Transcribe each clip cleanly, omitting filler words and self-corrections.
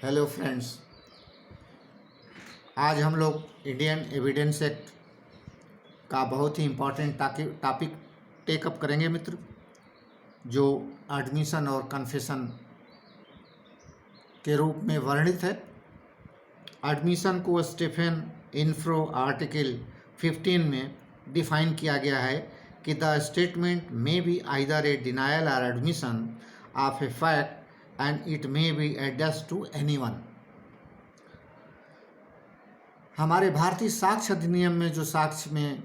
Hello friends, आज हम लोग इंडियन एविडेंस एक्ट का बहुत ही इम्पोर्टेंट टॉपिक टेकअप करेंगे मित्र, जो एडमिशन और कन्फेशन के रूप में वर्णित है। एडमिशन को स्टीफन इन्फ्रो आर्टिकल 15 में डिफाइन किया गया है कि the statement may be either a denial और admission of a fact and it may be addressed to anyone. हमारे भारतीय साक्ष्य अधिनियम में जो साक्ष्य में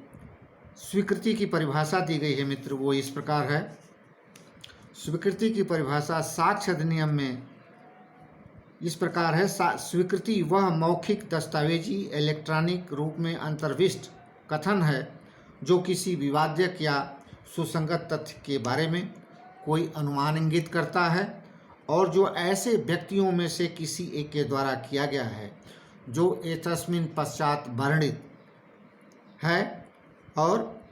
स्वीकृति की परिभाषा दी गई है मित्र, वो इस प्रकार है। स्वीकृति की परिभाषा साक्ष्य अधिनियम में इस प्रकार है। स्वीकृति वह मौखिक, दस्तावेजी, इलेक्ट्रॉनिक रूप में अंतर्विष्ट कथन है जो किसी विवादक या सुसंगत तथ्य के बारे में कोई अनुमान इंगित करता है और जो ऐसे व्यक्तियों में से किसी एक के द्वारा किया गया है जो एतस्मिन् पश्चात वर्णित है। और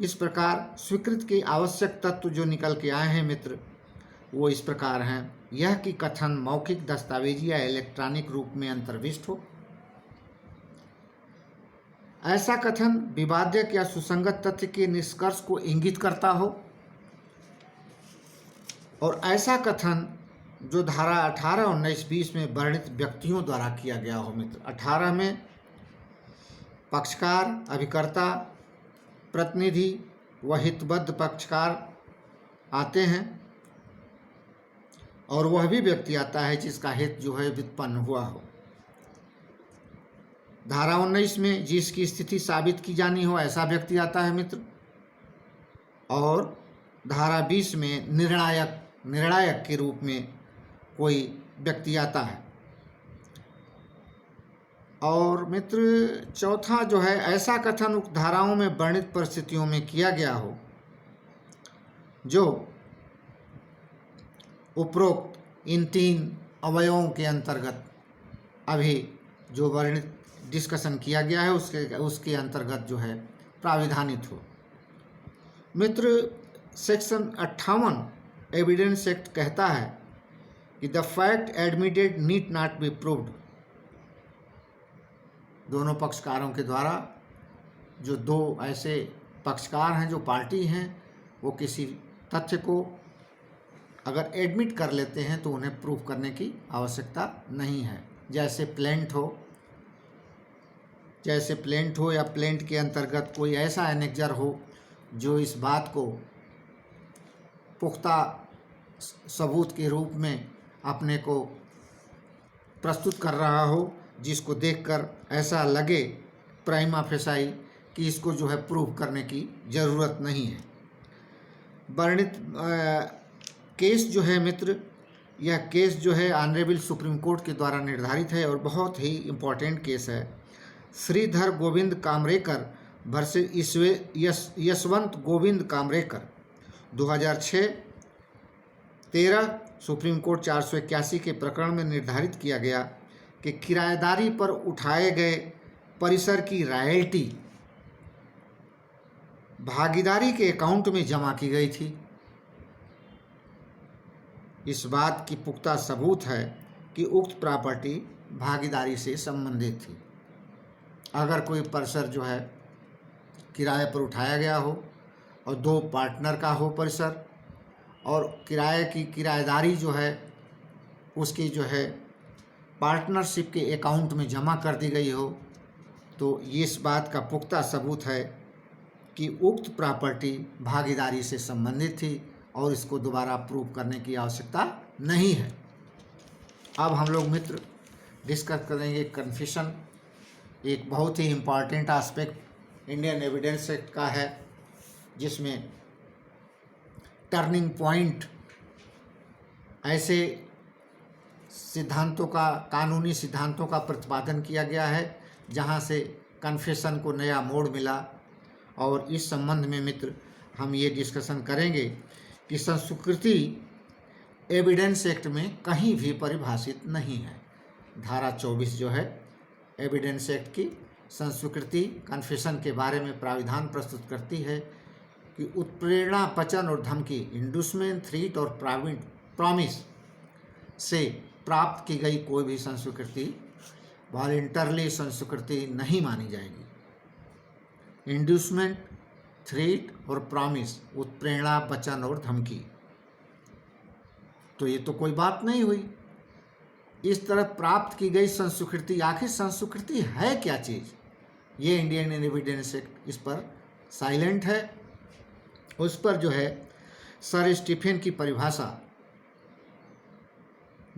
इस प्रकार स्वीकृत के आवश्यक तत्व जो निकल के आए हैं मित्र, वो इस प्रकार हैं। यह कि कथन मौखिक, दस्तावेजी या इलेक्ट्रॉनिक रूप में अंतर्विष्ट हो। ऐसा कथन विवादक या सुसंगत तथ्य के निष्कर्ष को इंगित करता हो और ऐसा कथन जो धारा 18, 19, 20 में वर्णित व्यक्तियों द्वारा किया गया हो मित्र। 18 में पक्षकार, अभिकर्ता, प्रतिनिधि व हितबद्ध पक्षकार आते हैं और वह भी व्यक्ति आता है जिसका हित जो है व्युत्पन्न हुआ हो। धारा 19 में जिसकी स्थिति साबित की जानी हो, ऐसा व्यक्ति आता है मित्र। और धारा 20 में निर्णायक के रूप में कोई व्यक्ति आता है। और मित्र चौथा जो है, ऐसा कथन उक्त धाराओं में वर्णित परिस्थितियों में किया गया हो जो उपरोक्त इन 3 अवयवों के अंतर्गत अभी जो वर्णित डिस्कशन किया गया है उसके अंतर्गत जो है प्राविधानित हो। मित्र सेक्शन 58 एविडेंस एक्ट कहता है कि the fact admitted need not be proved. दोनों पक्षकारों के द्वारा जो 2 ऐसे पक्षकार हैं, जो पार्टी हैं, वो किसी तथ्य को अगर एडमिट कर लेते हैं तो उन्हें प्रूव करने की आवश्यकता नहीं है। जैसे प्लेंट हो या प्लेंट के अंतर्गत कोई ऐसा एनेक्जर हो जो इस बात को पुख्ता सबूत के रूप में अपने को प्रस्तुत कर रहा हो, जिसको देखकर ऐसा लगे प्राइमा फेसाई कि इसको जो है प्रूव करने की ज़रूरत नहीं है। वर्णित केस जो है मित्र, यह केस जो है ऑनरेबल सुप्रीम कोर्ट के द्वारा निर्धारित है और बहुत ही इम्पोर्टेंट केस है। Shridhar Govind Kamrekar versus Yashwant Govind Kamrekar 2006-13 supreme court 481 के प्रकरण में निर्धारित किया गया कि किराएदारी पर उठाए गए परिसर की रॉयल्टी भागीदारी के अकाउंट में जमा की गई थी। इस बात की पुख्ता सबूत है कि उक्त प्रॉपर्टी भागीदारी से संबंधित थी। अगर कोई परिसर जो है किराए पर उठाया गया हो और 2 पार्टनर का हो परिसर और किराए की किराएदारी जो है उसकी जो है पार्टनरशिप के अकाउंट में जमा कर दी गई हो, तो ये इस बात का पुख्ता सबूत है कि उक्त प्रॉपर्टी भागीदारी से संबंधित थी और इसको दोबारा प्रूव करने की आवश्यकता नहीं है। अब हम लोग मित्र डिस्कस करेंगे कन्फेशन। एक बहुत ही important aspect Indian evidence act का है, जिसमें टर्निंग पॉइंट ऐसे सिद्धांतों का, कानूनी सिद्धांतों का प्रतिपादन किया गया है जहां से कन्फेशन को नया मोड़ मिला। और इस संबंध में मित्र हम ये डिस्कशन करेंगे कि संस्वीकृति एविडेंस एक्ट में कहीं भी परिभाषित नहीं है। धारा 24 जो है एविडेंस एक्ट की संस्वीकृति कन्फेशन के बारे में प्राविधान प्रस्तुत करती है कि उत्प्रेरणा, वचन और धमकी, इंडूसमेंट, थ्रीट और प्रॉमिस से प्राप्त की गई कोई भी संस्वीकृति वॉलंटरली संस्वीकृति नहीं मानी जाएगी। इंड्यूसमेंट, थ्रेट और प्रॉमिस, उत्प्रेरणा, वचन और धमकी, तो ये तो कोई बात नहीं हुई। इस तरह प्राप्त की गई संस्वीकृति, आखिर संस्वीकृति है क्या चीज़, ये इंडियन एविडेंस एक्ट इस पर साइलेंट है। उस पर जो है सर स्टीफन की परिभाषा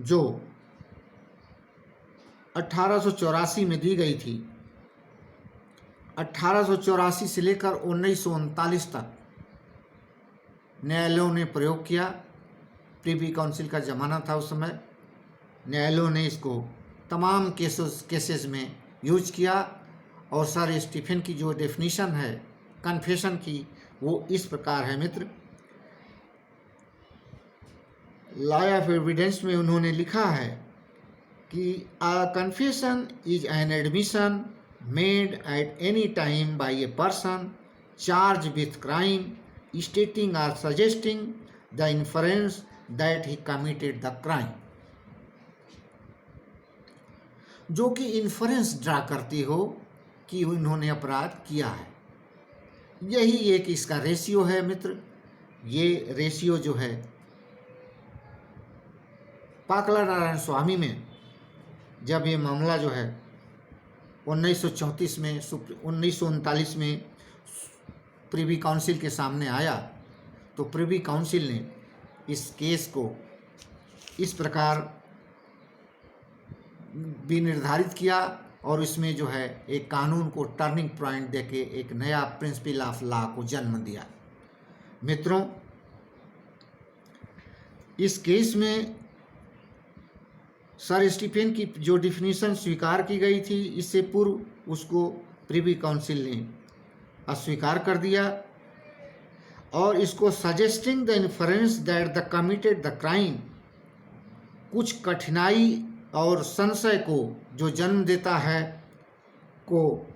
जो 1884 में दी गई थी, 1884 से लेकर 1939 तक न्यायालयों ने प्रयोग किया। प्रिवी काउंसिल का ज़माना था उस समय। न्यायालयों ने इसको तमाम केसेस में यूज किया और सर स्टीफन की जो डेफिनीशन है कन्फेशन की, वो इस प्रकार है मित्र। लॉ ऑफ एविडेंस में उन्होंने लिखा है कि a confession is an admission made at any time by a person charge with crime stating और suggesting the inference that he committed the crime, जो कि इन्फरेंस ड्रा करती हो कि उन्होंने अपराध किया है। यही एक इसका रेशियो है मित्र। ये रेशियो जो है पाकला नारायण स्वामी में जब ये मामला जो है 1939 में प्रिवी काउंसिल के सामने आया, तो प्रिवी काउंसिल ने इस केस को इस प्रकार भी निर्धारित किया और इसमें जो है एक कानून को टर्निंग पॉइंट देके एक नया प्रिंसिपल ऑफ लॉ को जन्म दिया। मित्रों, इस केस में सर स्टीफन की जो डिफिनीशन स्वीकार की गई थी, इससे पूर्व उसको प्रिवी काउंसिल ने अस्वीकार कर दिया और इसको suggesting the inference that the committed the crime, कुछ कठिनाई और संशय को जो जन्म देता है को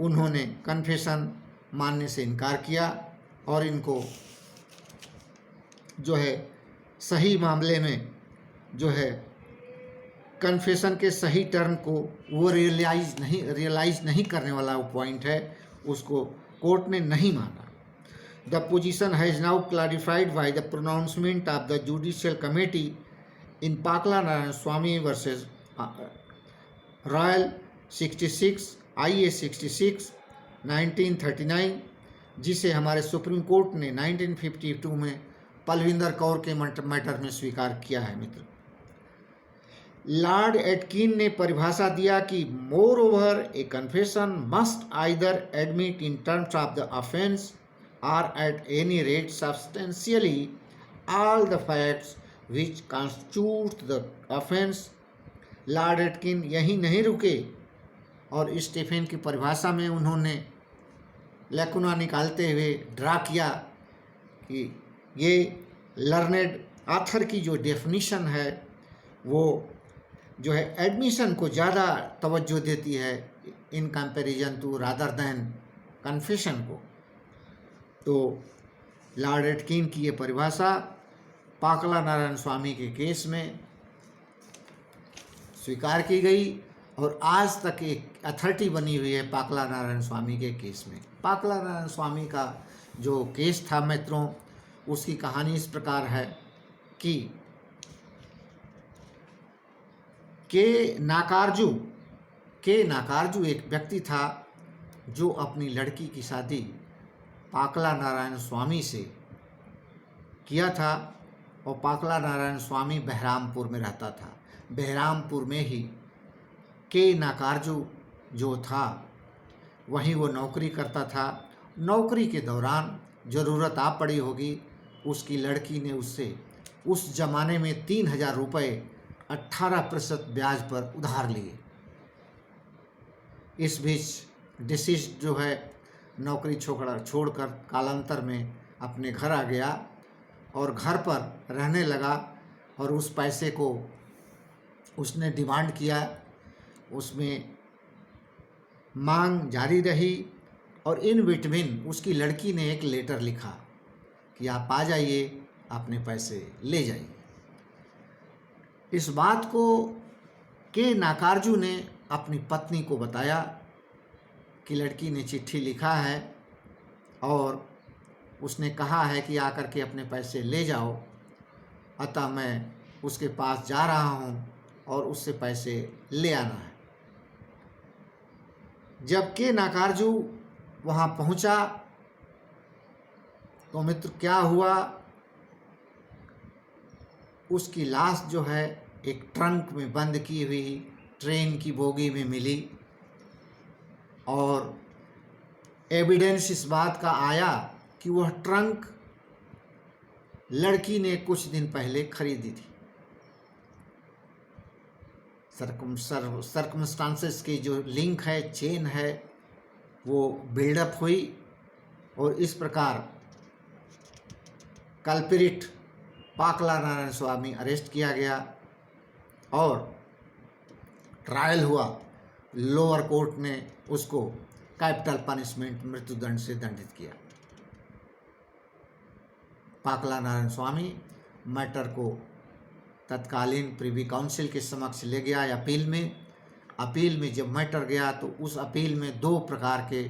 उन्होंने कन्फेशन मानने से इनकार किया और इनको जो है सही मामले में जो है कन्फेशन के सही टर्म को वो रियलाइज नहीं करने वाला वो पॉइंट है, उसको कोर्ट ने नहीं माना। The position has now clarified by the pronouncement of the judicial committee in Pakala Narayana Swami versus royal 66 IA 66 1939, जिसे हमारे सुप्रीम कोर्ट ने 1952 में पलविंदर कौर के मैटर में स्वीकार किया है मित्र। लॉर्ड एटकिन ने परिभाषा दिया कि moreover a confession must either admit in terms of the offence और at any rate substantially all the facts which constitute the offence. Lord Atkin यहीं नहीं रुके और स्टीफन की परिभाषा में उन्होंने लैकुना निकालते हुए ड्रा किया कि ये लर्नेड ऑथर की जो डेफिनीशन है वो जो है एडमिशन को ज़्यादा तवज्जो देती है in comparison to rather than confession को। तो लॉर्ड एटकिन की ये परिभाषा पाकला नारायण स्वामी के केस में स्वीकार की गई और आज तक एक अथॉरिटी बनी हुई है पाकला नारायण स्वामी के केस में। पाकला नारायण स्वामी का जो केस था मित्रों, उसकी कहानी इस प्रकार है कि के नाकारजू एक व्यक्ति था जो अपनी लड़की की शादी पाकला नारायण स्वामी से किया था और पाकला नारायण स्वामी बहरामपुर में रहता था। बहरामपुर में ही के नाकारजू जो था वहीं वो नौकरी करता था। नौकरी के दौरान ज़रूरत आ पड़ी होगी, उसकी लड़की ने उससे उस ज़माने में 3000 रुपये 18% ब्याज पर उधार लिए। इस बीच डिसीज जो है नौकरी छोड़कर कालांतर में अपने घर आ गया और घर पर रहने लगा और उस पैसे को उसने डिमांड किया। उसमें मांग जारी रही और इन बिटवीन उसकी लड़की ने एक लेटर लिखा कि आप आ जाइए, अपने पैसे ले जाइए। इस बात को के नाकारजू ने अपनी पत्नी को बताया कि लड़की ने चिट्ठी लिखा है और उसने कहा है कि आकर के अपने पैसे ले जाओ, अतः मैं उसके पास जा रहा हूँ और उससे पैसे ले आना है। जब के नाकारजू वहाँ पहुँचा तो मित्र क्या हुआ, उसकी लाश जो है एक ट्रंक में बंद की हुई ट्रेन की बोगी में मिली और एविडेंस इस बात का आया कि वह ट्रंक लड़की ने कुछ दिन पहले खरीदी थी। सर्कमस्टांसेस की जो लिंक है, चेन है, वो बिल्डअप हुई और इस प्रकार कल्प्रिट पाकला नारायण स्वामी अरेस्ट किया गया और ट्रायल हुआ। लोअर कोर्ट ने उसको कैपिटल पनिशमेंट मृत्युदंड से दंडित किया। पाकला नारायण स्वामी मैटर को तत्कालीन प्रिवी काउंसिल के समक्ष ले गया अपील में जब मैटर गया तो उस अपील में 2 प्रकार के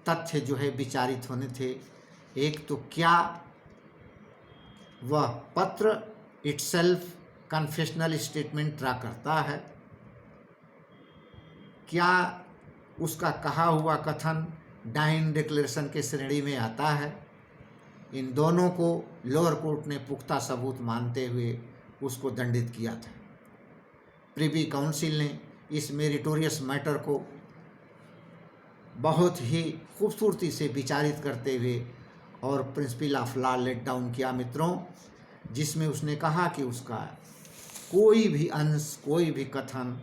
तथ्य जो है विचारित होने थे। एक तो क्या वह पत्र इटसेल्फ कन्फेशनल स्टेटमेंट ड्रा करता है, क्या उसका कहा हुआ कथन डाइन डिक्लेरेशन के श्रेणी में आता है। इन दोनों को लोअर कोर्ट ने पुख्ता सबूत मानते हुए उसको दंडित किया था। प्रिवी काउंसिल ने इस मेरिटोरियस मैटर को बहुत ही खूबसूरती से विचारित करते हुए और principle of law let down किया मित्रों, जिसमें उसने कहा कि उसका कोई भी अंश, कोई भी कथन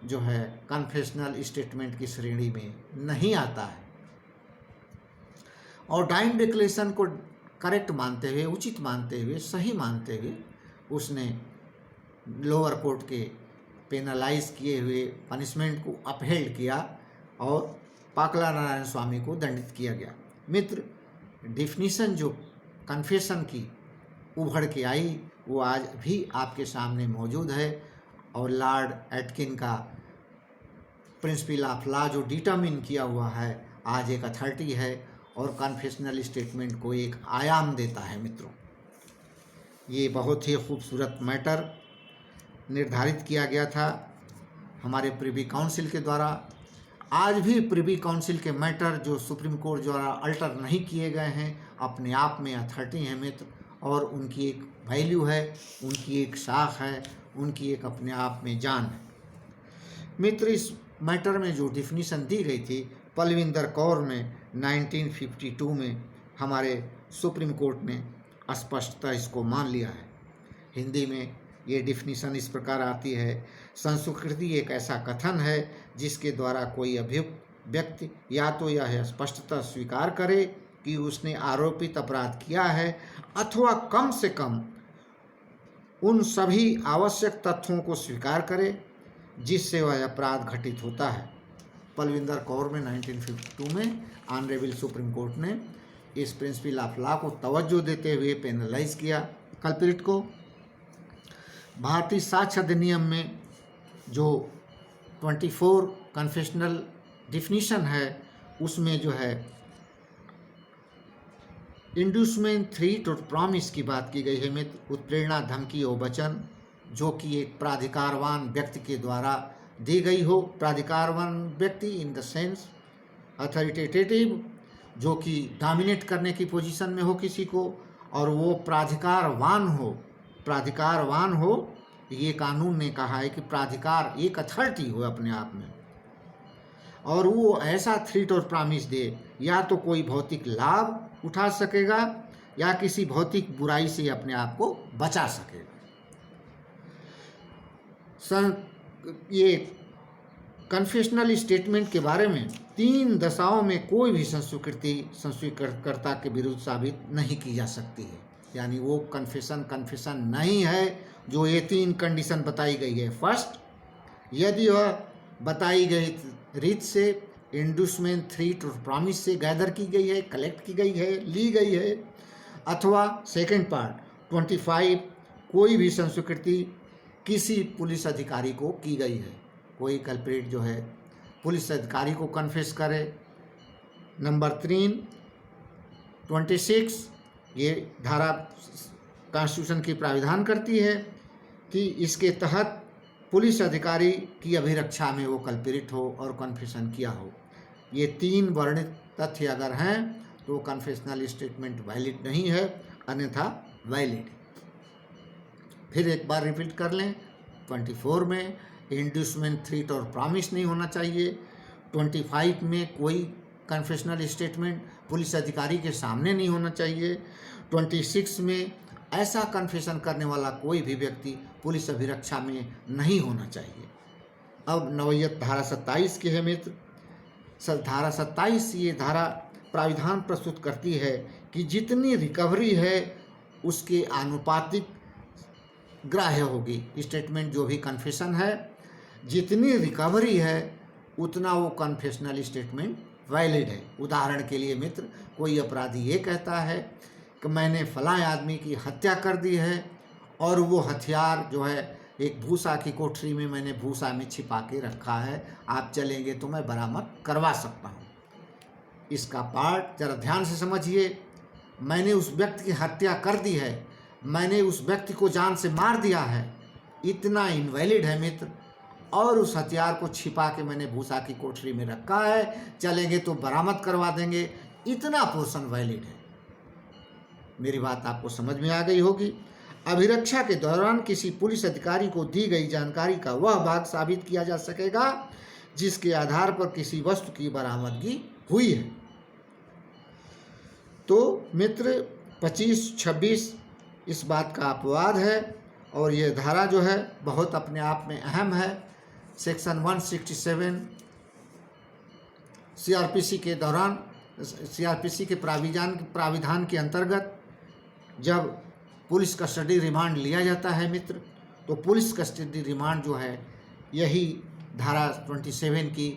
जो है कन्फेशनल स्टेटमेंट की श्रेणी में नहीं आता है और डाइन डिक्लेरेशन को करेक्ट मानते हुए, उचित मानते हुए, सही मानते हुए उसने लोअर कोर्ट के पेनलाइज किए हुए पनिशमेंट को अपहेल्ड किया और पाकला नारायण स्वामी को दंडित किया गया। मित्र, डिफिनीशन जो कन्फेशन की उभर के आई वो आज भी आपके सामने मौजूद है और लॉर्ड एटकिन का प्रिंसिपल ऑफ लॉ जो डिटरमिन किया हुआ है आज एक अथॉरिटी है और कन्फेशनल स्टेटमेंट को एक आयाम देता है। मित्रों, ये बहुत ही खूबसूरत मैटर निर्धारित किया गया था हमारे प्रिवी काउंसिल के द्वारा। आज भी प्रिवी काउंसिल के मैटर जो सुप्रीम कोर्ट द्वारा अल्टर नहीं किए गए हैं अपने आप में अथॉरिटी हैं मित्र, और उनकी एक वैल्यू है, उनकी एक शाख है, उनकी एक अपने आप में जान है। मित्र, इस मैटर में जो डिफिनीशन दी गई थी पलविंदर कौर में 1952 में हमारे सुप्रीम कोर्ट ने स्पष्टता इसको मान लिया है। हिंदी में ये डिफिनीशन इस प्रकार आती है, संस्कृति एक ऐसा कथन है जिसके द्वारा कोई अभियुक्त व्यक्ति या तो यह स्पष्टता स्वीकार करे कि उसने आरोपित अपराध किया है अथवा कम से कम उन सभी आवश्यक तथ्यों को स्वीकार करे जिससे वह अपराध घटित होता है। पलविंदर कौर में 1952 में ऑनरेबल सुप्रीम कोर्ट ने इस प्रिंसिपल ऑफ लॉ को तवज्जो देते हुए पेनलाइज किया कल्प्रिट को। भारतीय साक्ष्य अधिनियम में जो 24 कन्फेशनल डिफिनीशन है उसमें जो है इंड्यूसमेंट, थ्रेट और प्रॉमिस की बात की गई है मित्र। उत्प्रेरणा, धमकी और वचन जो कि एक प्राधिकारवान व्यक्ति के द्वारा दी गई हो। प्राधिकारवान व्यक्ति इन द सेंस अथॉरिटेटिव, जो कि डोमिनेट करने की पोजीशन में हो किसी को, और वो प्राधिकारवान हो। ये कानून ने कहा है कि प्राधिकार एक अथॉरिटी हो अपने आप में, और वो ऐसा थ्रेट और प्रॉमिस दे या तो कोई भौतिक लाभ उठा सकेगा या किसी भौतिक बुराई से अपने आप को बचा सकेगा। ये कन्फेशनल स्टेटमेंट के बारे में 3 दशाओं में कोई भी संस्वीकर्ता के विरुद्ध साबित नहीं की जा सकती है। यानी वो कन्फेशन नहीं है जो ये 3 कंडीशन बताई गई है। फर्स्ट, यदि वह बताई गई रीत से इंड्यूसमेंट, थ्रेट और प्रॉमिस से गैदर की गई है, कलेक्ट की गई है, ली गई है, अथवा सेकंड पार्ट 25 कोई भी संस्वीकृति किसी पुलिस अधिकारी को की गई है। कोई कल्प्रिट जो है पुलिस अधिकारी को कन्फेस करे। नंबर 3 26 ये धारा कॉन्स्टिट्यूशन की प्राविधान करती है कि इसके तहत पुलिस अधिकारी की अभिरक्षा में वो कल्प्रिट हो और कन्फेशन किया हो। ये 3 वर्णित तथ्य अगर हैं तो कन्फेशनल स्टेटमेंट वैलिड नहीं है, अन्यथा वैलिड। फिर एक बार रिपीट कर लें। 24 में इंड्यूसमेंट, थ्रेट और प्रॉमिस नहीं होना चाहिए। 25 में कोई कन्फेशनल स्टेटमेंट पुलिस अधिकारी के सामने नहीं होना चाहिए। 26 में ऐसा कन्फेशन करने वाला कोई भी व्यक्ति पुलिस अभिरक्षा में नहीं होना चाहिए। अब नवयत धारा 27 की है मित्र। धारा 27 ये धारा प्राविधान प्रस्तुत करती है कि जितनी रिकवरी है उसके आनुपातिक ग्राह्य होगी। स्टेटमेंट जो भी कन्फेशन है, जितनी रिकवरी है उतना वो कन्फेशनल स्टेटमेंट वैलिड है। उदाहरण के लिए मित्र, कोई अपराधी ये कहता है कि मैंने फलां आदमी की हत्या कर दी है और वो हथियार जो है एक भूसा की कोठरी में मैंने भूसा में छिपा के रखा है, आप चलेंगे तो मैं बरामद करवा सकता हूँ। इसका पार्ट जरा ध्यान से समझिए। मैंने उस व्यक्ति की हत्या कर दी है, मैंने उस व्यक्ति को जान से मार दिया है, इतना इनवैलिड है मित्र। और उस हथियार को छिपा के मैंने भूसा की कोठरी में रखा है, चलेंगे तो बरामद करवा देंगे, इतना पोर्शन वैलिड है। मेरी बात आपको समझ में आ गई होगी। अभिरक्षा के दौरान किसी पुलिस अधिकारी को दी गई जानकारी का वह भाग साबित किया जा सकेगा जिसके आधार पर किसी वस्तु की बरामदगी हुई है। तो मित्र 25-26 इस बात का अपवाद है और ये धारा जो है बहुत अपने आप में अहम है। सेक्शन 167 सीआरपीसी के दौरान, सीआरपीसी के प्राविधान के अंतर्गत जब पुलिस कस्टडी रिमांड लिया जाता है मित्र, तो पुलिस कस्टडी रिमांड जो है यही धारा 27 की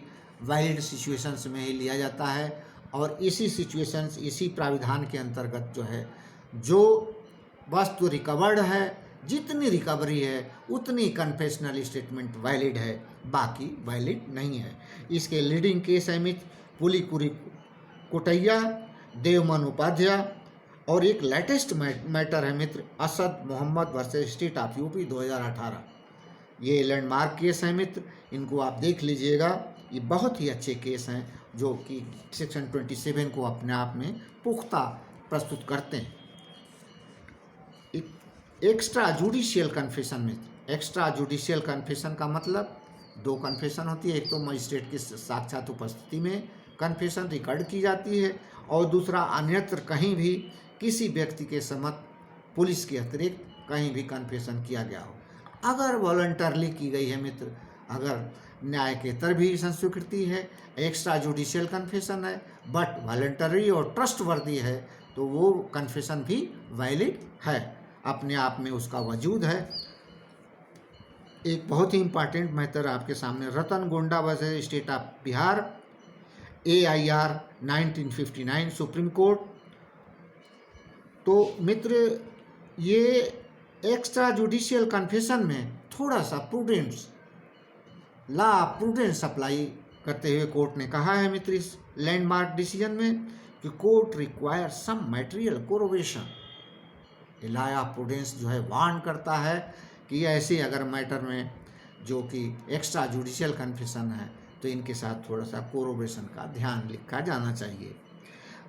वैलिड सिचुएशंस में ही लिया जाता है। और इसी सिचुएशंस, इसी प्राविधान के अंतर्गत जो है, जो वस्तु रिकवर्ड है, जितनी रिकवरी है उतनी कन्फेशनल स्टेटमेंट वैलिड है, बाकी वैलिड नहीं है। इसके लीडिंग केस है मित्र पुलीकुरी कोटैया, देवमन उपाध्याय, और एक लेटेस्ट मैटर है मित्र Asad Mohammad versus state of UP 2018। ये लैंडमार्क केस है मित्र, इनको आप देख लीजिएगा। ये बहुत ही अच्छे केस हैं जो कि सेक्शन 27 को अपने आप में पुख्ता प्रस्तुत करते हैं। एक्स्ट्रा जुडिशियल कन्फेशन में, एक्स्ट्रा जुडिशियल कन्फेशन का मतलब 2 कन्फेशन होती है। एक तो मजिस्ट्रेट की साक्षात उपस्थिति में कन्फेशन रिकॉर्ड की जाती है और दूसरा अन्यत्र कहीं भी किसी व्यक्ति के समक्ष पुलिस के अतिरिक्त कहीं भी कन्फेशन किया गया हो। अगर वॉलंटरली की गई है मित्र, अगर न्यायकेतर भी संस्वीकृति है, एक्स्ट्रा जुडिशियल कन्फेशन है बट वॉलंटरी और ट्रस्टवर्दी है, तो वो कन्फेशन भी वैलिड है, अपने आप में उसका वजूद है। एक बहुत ही इम्पॉर्टेंट मैटर आपके सामने, Ratan Gonda versus state of Bihar, AIR 1959 supreme court. तो मित्र ये एक्स्ट्रा जुडिशियल कन्फेशन में थोड़ा सा प्रूडेंस, लॉ प्रूडेंस अप्लाई करते हुए कोर्ट ने कहा है मित्र इस लैंडमार्क डिसीजन में कि court require some material corroboration. Law of prudence जो है वार्न करता है कि ऐसे अगर मैटर में जो कि एक्स्ट्रा जुडिशियल कन्फेशन है तो इनके साथ थोड़ा सा कोरोबेशन का ध्यान लिखा जाना चाहिए।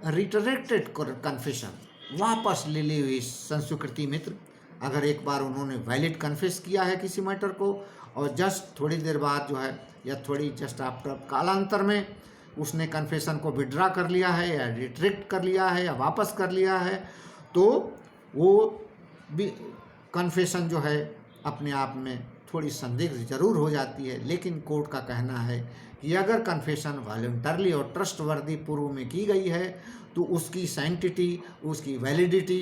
रिटरेक्टेड कन्फेशन, वापस ले ली हुई संस्वीकृति मित्र, अगर एक बार उन्होंने वैलिड कन्फेस किया है किसी मैटर को और जस्ट थोड़ी देर बाद जो है या थोड़ी जस्ट आफ्टर कालांतर में उसने कन्फेशन को विड्रा कर लिया है या रिट्रैक्ट कर लिया है या वापस कर लिया है, तो वो भी कन्फेशन जो है अपने आप में थोड़ी संदिग्ध जरूर हो जाती है। लेकिन कोर्ट का कहना है कि अगर कन्फेशन वॉलंटरली और ट्रस्टवर्दी पूर्व में की गई है तो उसकी सैंक्टिटी, उसकी वैलिडिटी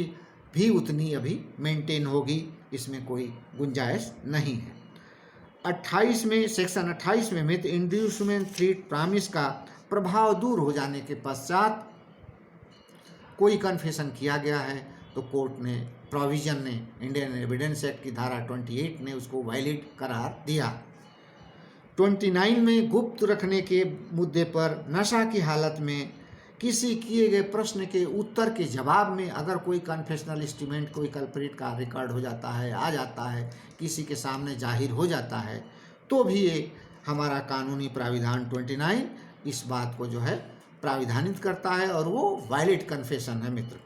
भी उतनी अभी मेंटेन होगी, इसमें कोई गुंजाइश नहीं है। 28 में, सेक्शन 28 में मित्र इंड्यूसमेंट, थ्रेट, प्रॉमिस का प्रभाव दूर हो जाने के पश्चात कोई कन्फेशन किया गया है तो कोर्ट ने प्रोविज़न ने, इंडियन एविडेंस एक्ट की धारा 28 ने उसको वायलेट करार दिया। 29 में गुप्त रखने के मुद्दे पर नशा की हालत में किसी किए गए प्रश्न के उत्तर के जवाब में अगर कोई कन्फेशनल स्टेटमेंट कोई कल्प्रिट का रिकॉर्ड हो जाता है, आ जाता है, किसी के सामने जाहिर हो जाता है, तो भी ये हमारा कानूनी प्राविधान 29 इस बात को जो है प्राविधानित करता है और वो वायलेट कन्फेशन है मित्र।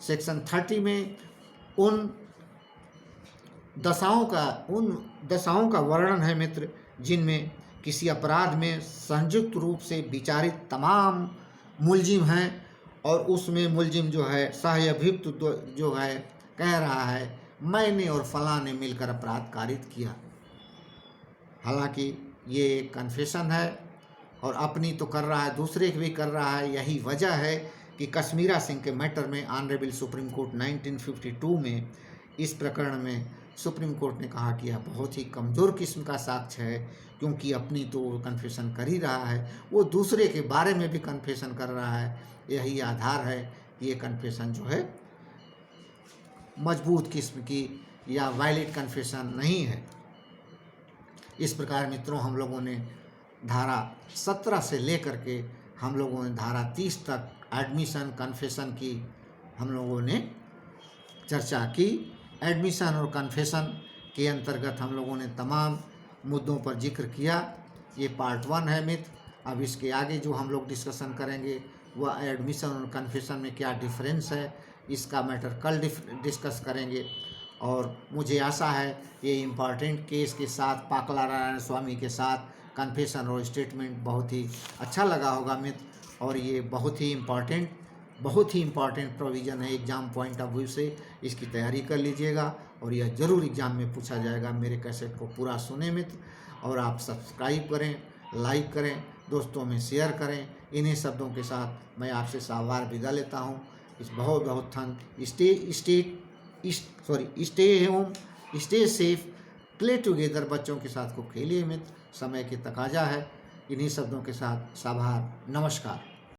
सेक्शन 30 में उन दशाओं का वर्णन है मित्र जिनमें किसी अपराध में संयुक्त रूप से विचारित तमाम मुलजिम हैं और उसमें मुलजिम जो है सह-अभियुक्त जो है कह रहा है मैंने और फलां ने मिलकर अपराध कारित किया। हालांकि ये एक कन्फेशन है और अपनी तो कर रहा है, दूसरे की भी कर रहा है। यही वजह है कि कश्मीरा सिंह के मैटर में ऑनरेबल सुप्रीम कोर्ट 1952 में इस प्रकरण में सुप्रीम कोर्ट ने कहा कि यह बहुत ही कमज़ोर किस्म का साक्ष्य है, क्योंकि अपनी तो वो कन्फेशन कर ही रहा है, वो दूसरे के बारे में भी कन्फेशन कर रहा है। यही आधार है कि ये कन्फेशन जो है मजबूत किस्म की या वायलेट कन्फेशन नहीं है। इस प्रकार मित्रों हम लोगों ने धारा 17 से लेकर के हम लोगों ने धारा 30 तक एडमिशन कन्फेशन की हम लोगों ने चर्चा की। एडमिशन और कन्फेशन के अंतर्गत हम लोगों ने तमाम मुद्दों पर जिक्र किया। ये पार्ट 1 है मित्र। अब इसके आगे जो हम लोग डिस्कशन करेंगे वह एडमिशन और कन्फेशन में क्या डिफरेंस है, इसका मैटर कल डिस्कस करेंगे। और मुझे आशा है ये इम्पॉर्टेंट केस के साथ पाकला नारायण स्वामी के साथ कन्फेशन और स्टेटमेंट बहुत ही अच्छा लगा होगा मित्र। और ये बहुत ही इम्पॉर्टेंट प्रोविज़न है एग्ज़ाम पॉइंट ऑफ व्यू से। इसकी तैयारी कर लीजिएगा और यह ज़रूर एग्ज़ाम में पूछा जाएगा। मेरे कैसेट को पूरा सुने मित्र और आप सब्सक्राइब करें, लाइक करें, दोस्तों में शेयर करें। इन्हीं शब्दों के साथ मैं आपसे सावधान विदा लेता हूँ। इस बहुत thank. Stay home, stay safe, play together. बच्चों के साथ को खेलिए मित्र, समय की तकाजा है। इन्हीं शब्दों के साथ साभार, नमस्कार।